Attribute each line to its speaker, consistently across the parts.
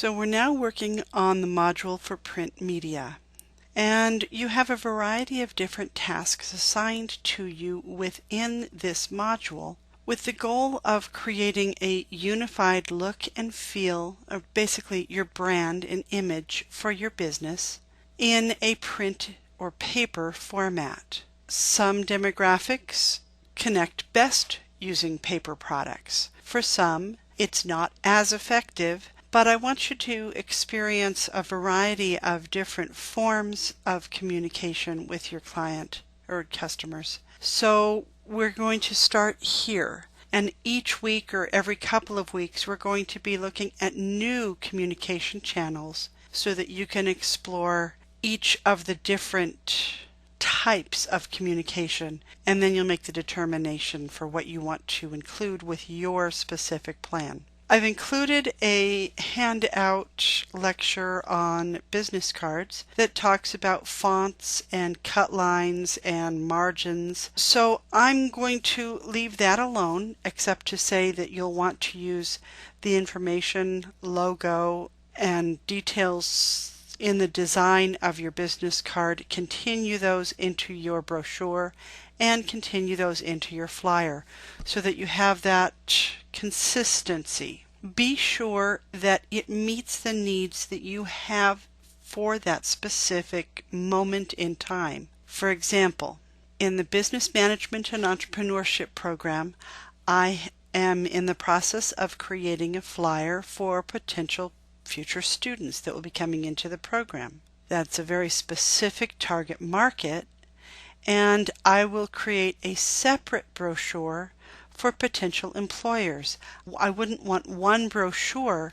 Speaker 1: So we're now working on the module for print media, and you have a variety of different tasks assigned to you within this module with the goal of creating a unified look and feel of basically your brand and image for your business in a print or paper format. Some demographics connect best using paper products. For some, it's not as effective, but I want you to experience a variety of different forms of communication with your client or customers. So we're going to start here, and each week or every couple of weeks we're going to be looking at new communication channels so that you can explore each of the different types of communication, and then you'll make the determination for what you want to include with your specific plan. I've included a handout lecture on business cards that talks about fonts and cut lines and margins. So I'm going to leave that alone, except to say that you'll want to use the information, logo, and details in the design of your business card. Continue those into your brochure and continue those into your flyer so that you have that consistency. Be sure that it meets the needs that you have for that specific moment in time. For example, in the Business Management and Entrepreneurship program, I am in the process of creating a flyer for potential future students that will be coming into the program. That's a very specific target market, and I will create a separate brochure for potential employers. I wouldn't want one brochure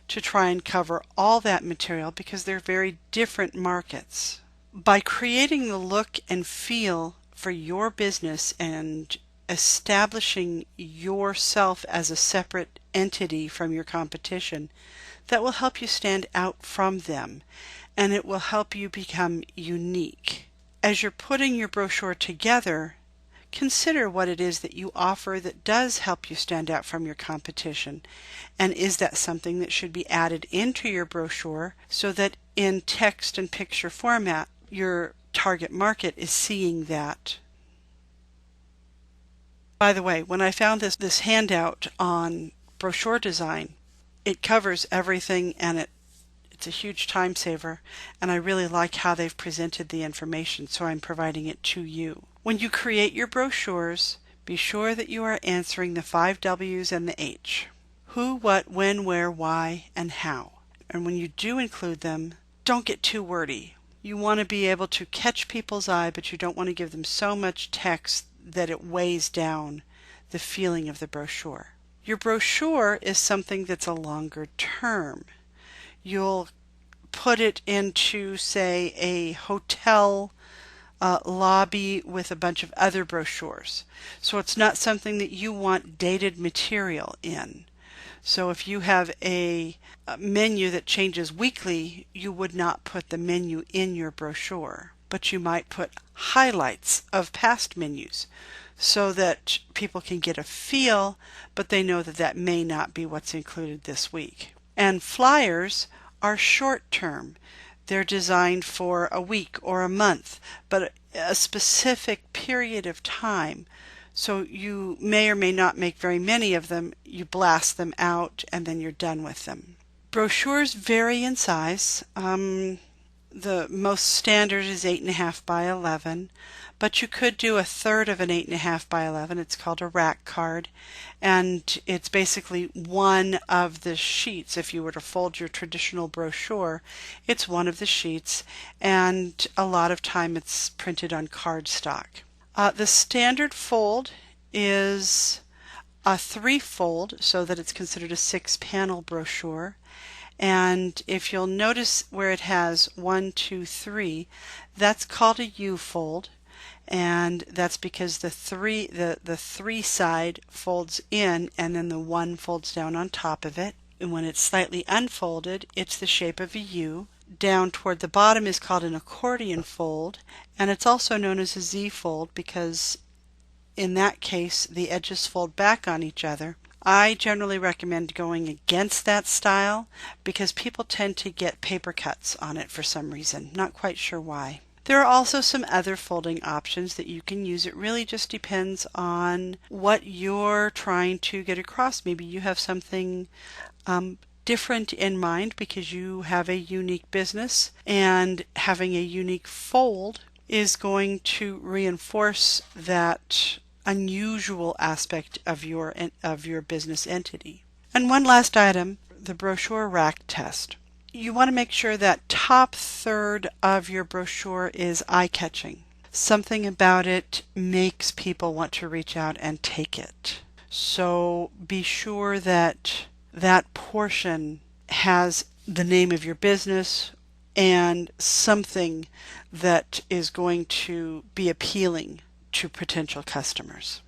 Speaker 1: to try and cover all that material because they're very different markets. By creating the look and feel for your business and establishing yourself as a separate entity from your competition, that will help you stand out from them, and it will help you become unique. As you're putting your brochure together, consider what it is that you offer that does help you stand out from your competition, and is that something that should be added into your brochure so that in text and picture format your target market is seeing that. By the way, when I found this handout on brochure design, it covers everything, and it's a huge time saver, and I really like how they've presented the information, so I'm providing it to you. When you create your brochures, be sure that you are answering the 5 W's and the H. Who, what, when, where, why, and how. And when you do include them, don't get too wordy. You want to be able to catch people's eye, but you don't want to give them so much text that it weighs down the feeling of the brochure. Your brochure is something that's a longer term. You'll put it into, say, a hotel lobby with a bunch of other brochures. So it's not something that you want dated material in. So if you have a menu that changes weekly, you would not put the menu in your brochure, but you might put highlights of past menus so that people can get a feel, but they know that that may not be what's included this week. And flyers are short term. They're designed for a week or a month, but a specific period of time. So you may or may not make very many of them. You blast them out and then you're done with them. Brochures vary in size. The most standard is 8.5 by 11, but you could do a third of an 8.5 by 11. It's called a rack card, and it's basically one of the sheets. If you were to fold your traditional brochure, it's one of the sheets, and a lot of time it's printed on cardstock. The standard fold is a 3-fold, so that it's considered a 6-panel brochure. And if you'll notice where it has 1, 2, 3, that's called a U-fold, and that's because the three side folds in and then the 1 folds down on top of it. And when it's slightly unfolded, it's the shape of a U. Down toward the bottom is called an accordion fold, and it's also known as a Z-fold because in that case the edges fold back on each other. I generally recommend going against that style because people tend to get paper cuts on it for some reason. Not quite sure why. There are also some other folding options that you can use. It really just depends on what you're trying to get across. Maybe you have something different in mind because you have a unique business, and having a unique fold is going to reinforce that unusual aspect of your business entity. And one last item, the brochure rack test. You want to make sure that top third of your brochure is eye-catching. Something about it makes people want to reach out and take it. So be sure that that portion has the name of your business and something that is going to be appealing to potential customers.